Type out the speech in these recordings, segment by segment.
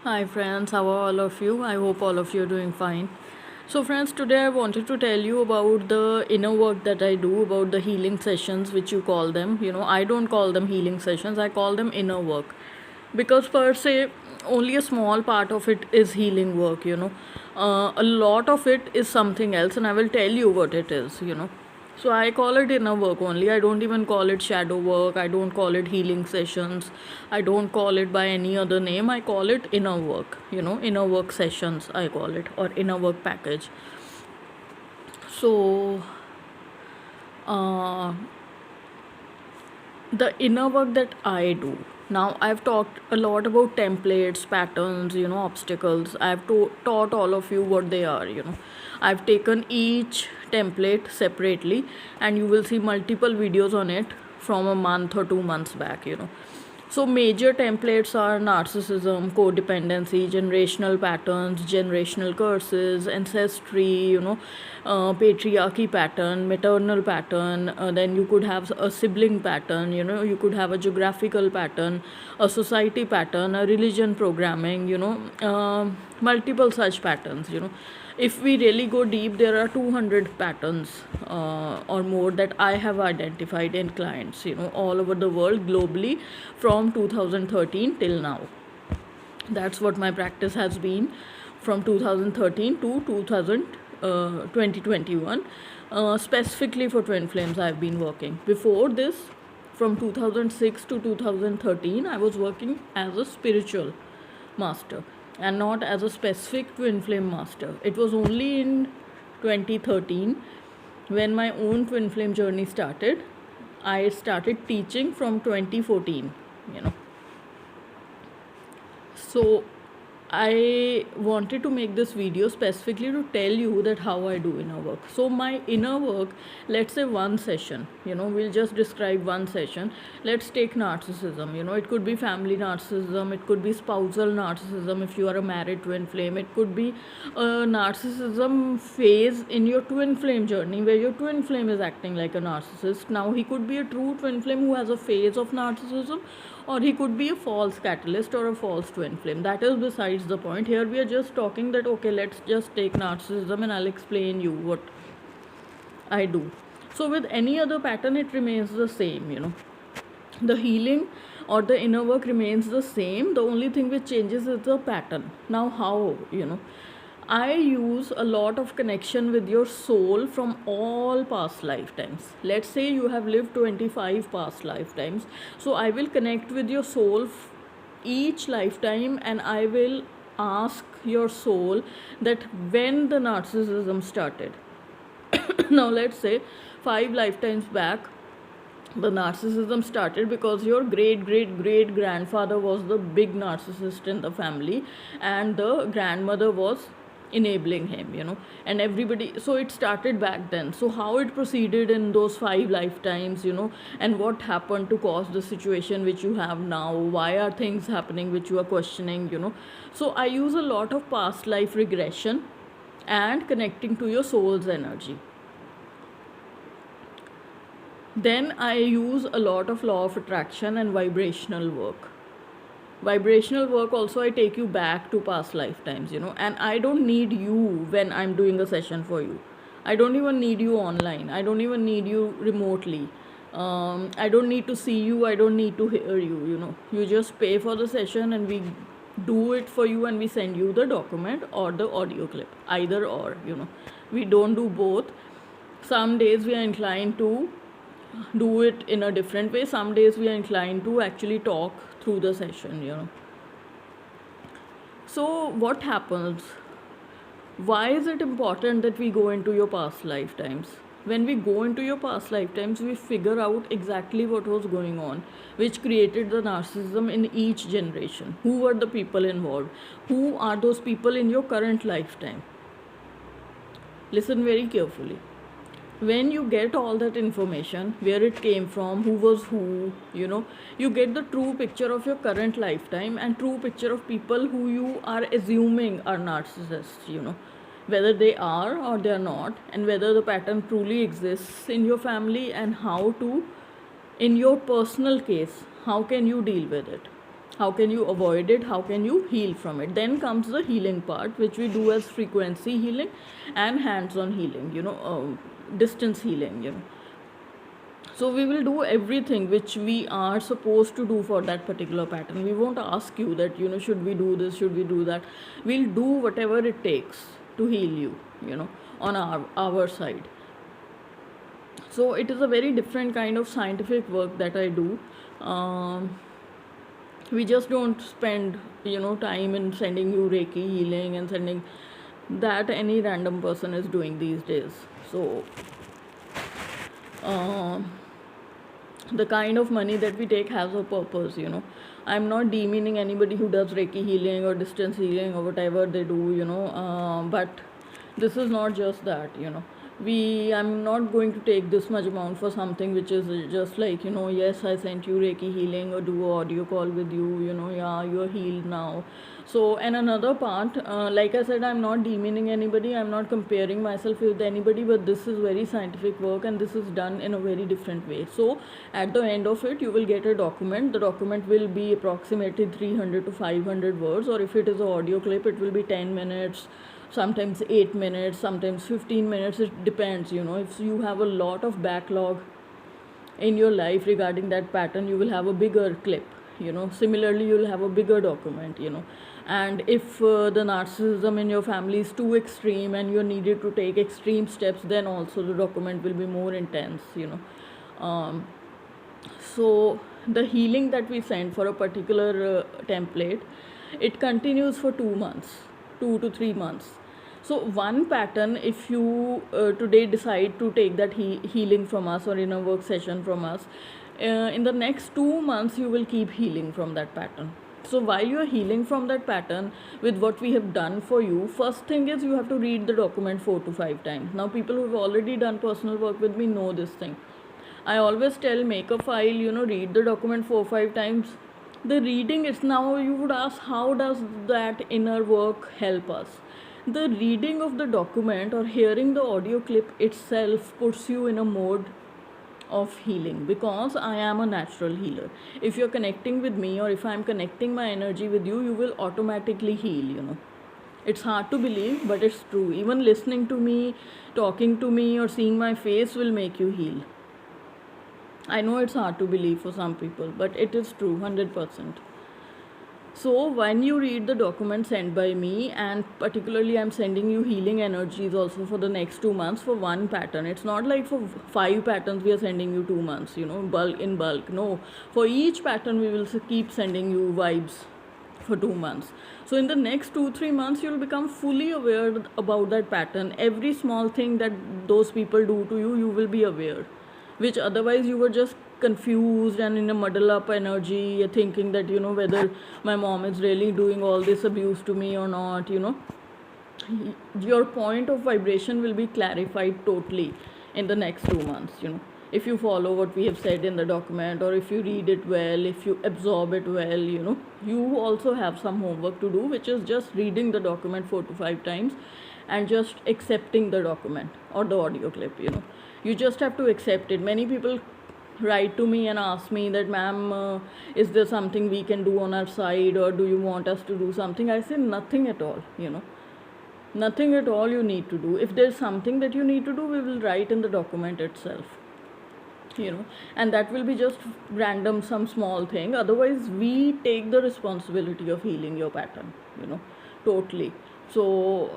Hi friends, how are all of you? I hope all of you are doing fine. So friends, today I wanted to tell you about the inner work that I do, about the healing sessions which you call them. I don't call them healing sessions, I call them inner work. Because per se, only a small part of it is healing work. A lot of it is something else, and I will tell you what it is. So I call it inner work only. I don't even call it shadow work. I don't call it healing sessions. I don't call it by any other name. I call it inner work. Inner work sessions, I call it, or inner work package. So, uh, the inner work that I do. Now, I've talked a lot about templates, patterns, obstacles. I've taught all of you what they are. I've taken each template separately, and you will see multiple videos on it from a month or 2 months back. So, major templates are narcissism, codependency, generational patterns, generational curses, ancestry, patriarchy pattern, maternal pattern. Then you could have a sibling pattern, you could have a geographical pattern, a society pattern, a religion programming, multiple such patterns. If we really go deep, there are 200 patterns or more that I have identified in clients, all over the world, globally, from 2013 till now. That's what my practice has been from 2013 to 2021. Specifically for twin flames, I've been working. Before this, from 2006 to 2013, I was working as a spiritual master and not as a specific twin flame master. It was only in 2013 when my own twin flame journey started. I started teaching from 2014. So I wanted to make this video specifically to tell you that how I do inner work. So my inner work, let's say one session, we'll just describe one session. Let's take narcissism, it could be family narcissism, it could be spousal narcissism if you are a married twin flame, it could be a narcissism phase in your twin flame journey where your twin flame is acting like a narcissist. Now he could be a true twin flame who has a phase of narcissism, or he could be a false catalyst or a false twin flame. That is besides the point. Here we are just talking that, okay, let's just take narcissism and I'll explain you what I do. So with any other pattern, it remains the same. The healing or the inner work remains the same. The only thing which changes is the pattern. Now how? I use a lot of connection with your soul from all past lifetimes. Let's say you have lived 25 past lifetimes. So I will connect with your soul each lifetime, and I will ask your soul that when the narcissism started. Now, let's say 5 lifetimes back, the narcissism started because your great great great grandfather was the big narcissist in the family, and the grandmother was enabling him, and everybody. So it started back then. So how it proceeded in those 5 lifetimes, and what happened to cause the situation which you have now, why are things happening which you are questioning. So I use a lot of past life regression and connecting to your soul's energy. Then I use a lot of law of attraction and vibrational work. Vibrational work also, I take you back to past lifetimes, and I don't need you when I'm doing a session for you. I don't even need you online. I don't even need you remotely. I don't need to see you. I don't need to hear you. You just pay for the session and we do it for you, and we send you the document or the audio clip, either or. We don't do both. Some days we are inclined to do it in a different way. Some days we are inclined to actually talk through the session. So what happens? Why is it important that we go into your past lifetimes? When we go into your past lifetimes, we figure out exactly what was going on, which created the narcissism in each generation. Who were the people involved? Who are those people in your current lifetime? Listen very carefully. When you get all that information, where it came from, who was who, you get the true picture of your current lifetime and true picture of people who you are assuming are narcissists, whether they are or they are not, and whether the pattern truly exists in your family, and how to, in your personal case, how can you deal with it? how can you avoid it, how can you heal from it. Then comes the healing part, which we do as frequency healing and hands-on healing, distance healing, So we will do everything which we are supposed to do for that particular pattern. We won't ask you that, should we do this, should we do that. We'll do whatever it takes to heal you, on our side. So it is a very different kind of scientific work that I do. We just don't spend, time in sending you Reiki healing and sending that any random person is doing these days. So the kind of money that we take has a purpose, I'm not demeaning anybody who does Reiki healing or distance healing or whatever they do, but this is not just that, I'm not going to take this much amount for something which is just like, yes, I sent you Reiki healing or do audio call with you, yeah, you're healed now. So, and another part, like I said, I'm not demeaning anybody, I'm not comparing myself with anybody, but this is very scientific work and this is done in a very different way. So at the end of it, you will get a document. The document will be approximately 300 to 500 words, or if it is an audio clip, it will be 10 minutes, sometimes 8 minutes, sometimes 15 minutes. It depends, if you have a lot of backlog in your life regarding that pattern, you will have a bigger clip, similarly you'll have a bigger document, and if the narcissism in your family is too extreme and you're needed to take extreme steps, then also the document will be more intense, so the healing that we send for a particular template, it continues for 2 months, 2 to 3 months. So one pattern, if you today decide to take that healing from us or in a work session from us, in the next 2 months you will keep healing from that pattern. So while you are healing from that pattern with what we have done for you, first thing is you have to read the document 4 to 5 times. Now people who have already done personal work with me know this thing. I always tell, make a file, read the document 4 or 5 times. The reading is, now you would ask, how does that inner work help us? The reading of the document or hearing the audio clip itself puts you in a mode of healing, because I am a natural healer. If you're connecting with me or if I'm connecting my energy with you, you will automatically heal, It's hard to believe, but it's true. Even listening to me, talking to me, or seeing my face will make you heal. I know it's hard to believe for some people, but it is true, 100%. So when you read the document sent by me, and particularly I'm sending you healing energies also for the next 2 months for one pattern. It's not like for 5 patterns we are sending you 2 months, bulk. No, for each pattern we will keep sending you vibes for 2 months. So in the next 2-3 months you'll become fully aware about that pattern. Every small thing that those people do to you, you will be aware, which otherwise you were just confused and in a muddle up energy, thinking that, whether my mom is really doing all this abuse to me or not, your point of vibration will be clarified totally in the next 2 months, if you follow what we have said in the document, or if you read it well, if you absorb it well, you also have some homework to do, which is just reading the document 4 to 5 times and just accepting the document or the audio clip, you just have to accept it. Many people write to me and ask me that, ma'am, is there something we can do on our side, or do you want us to do something? I say nothing at all, nothing at all you need to do. If there's something that you need to do, we will write in the document itself, and that will be just random, some small thing. Otherwise we take the responsibility of healing your pattern, totally. So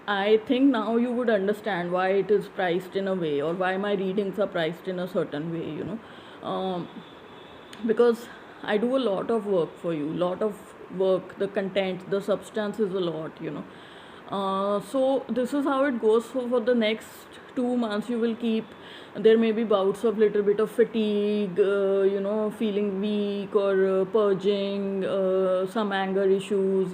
I think now you would understand why it is priced in a way, or why my readings are priced in a certain way, because I do a lot of work for you, lot of work, the content, the substance is a lot, so this is how it goes. So for the next 2 months you will keep, there may be bouts of little bit of fatigue, feeling weak, or purging, some anger issues,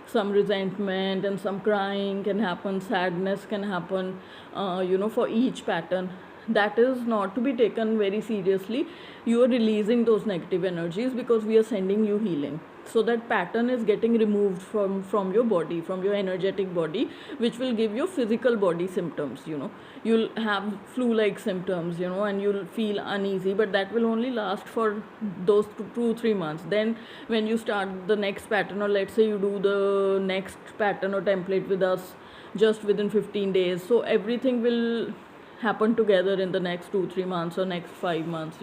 some resentment, and some crying can happen, sadness can happen, for each pattern. That is not to be taken very seriously. You are releasing those negative energies because we are sending you healing. so that pattern is getting removed from your body, from your energetic body, which will give you physical body symptoms. You'll have flu like symptoms, and you'll feel uneasy, but that will only last for those 2-3 months. Then when you start the next pattern, or let's say you do the next pattern or template with us just within 15 days, so everything will happen together in the next 2-3 months or next 5 months.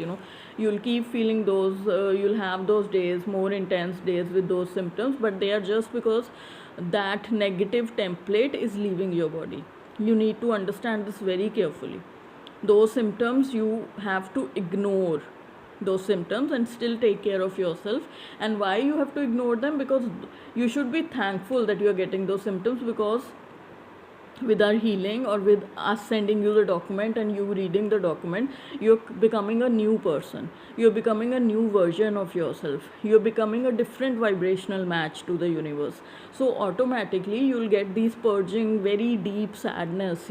You'll keep feeling those, you'll have those days, more intense days with those symptoms, but they are just because that negative template is leaving your body. You need to understand this very carefully. Those symptoms, you have to ignore those symptoms and still take care of yourself. And why you have to ignore them? Because you should be thankful that you are getting those symptoms, because with our healing, or with us sending you the document and you reading the document, you're becoming a new person, you're becoming a new version of yourself, you're becoming a different vibrational match to the universe. So automatically you'll get these purging, very deep sadness,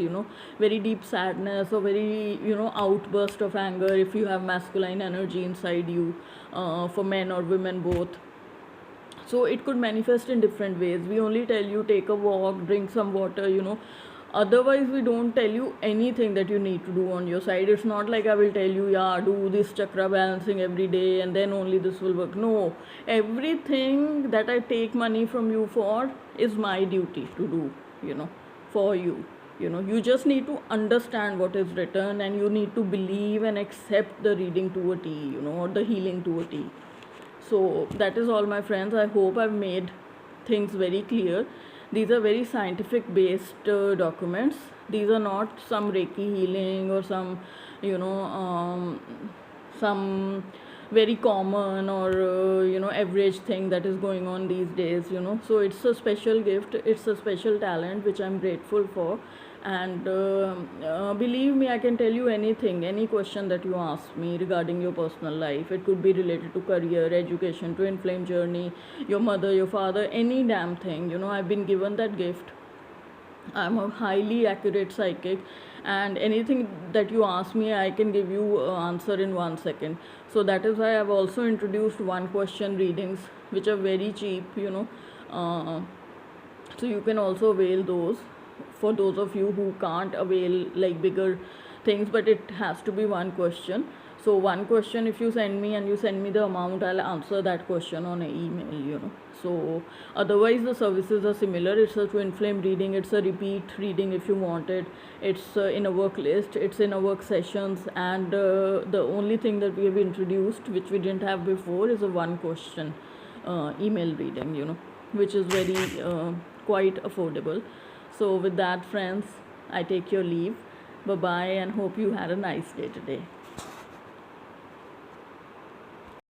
very deep sadness, or very, outburst of anger if you have masculine energy inside you, for men or women both. So it could manifest in different ways. We only tell you take a walk, drink some water. Otherwise we don't tell you anything that you need to do on your side. It's not like I will tell you, yeah, do this chakra balancing every day and then only this will work. No, everything that I take money from you for is my duty to do, for you. You just need to understand what is written, and you need to believe and accept the reading to a T, or the healing to a T. So that is all, my friends. I hope I've made things very clear. These are very scientific based documents. These are not some Reiki healing or some, some very common or average thing that is going on these days. So it's a special gift, it's a special talent which I'm grateful for. And believe me, I can tell you anything, any question that you ask me regarding your personal life. It could be related to career, education, twin flame journey, your mother, your father, any damn thing. I've been given that gift. I'm a highly accurate psychic, and anything that you ask me, I can give you answer in 1 second. So that is why I've also introduced one question readings, which are very cheap. So you can also avail those, for those of you who can't avail like bigger things, but it has to be one question. So one question, if you send me and you send me the amount, I'll answer that question on an email. So otherwise the services are similar. It's a twin flame reading, it's a repeat reading if you want it. It's in a work list, it's in a work sessions, and the only thing that we have introduced, which we didn't have before, is a one question email reading, which is very quite affordable. So with that, friends, I take your leave. Bye bye, and hope you had a nice day today.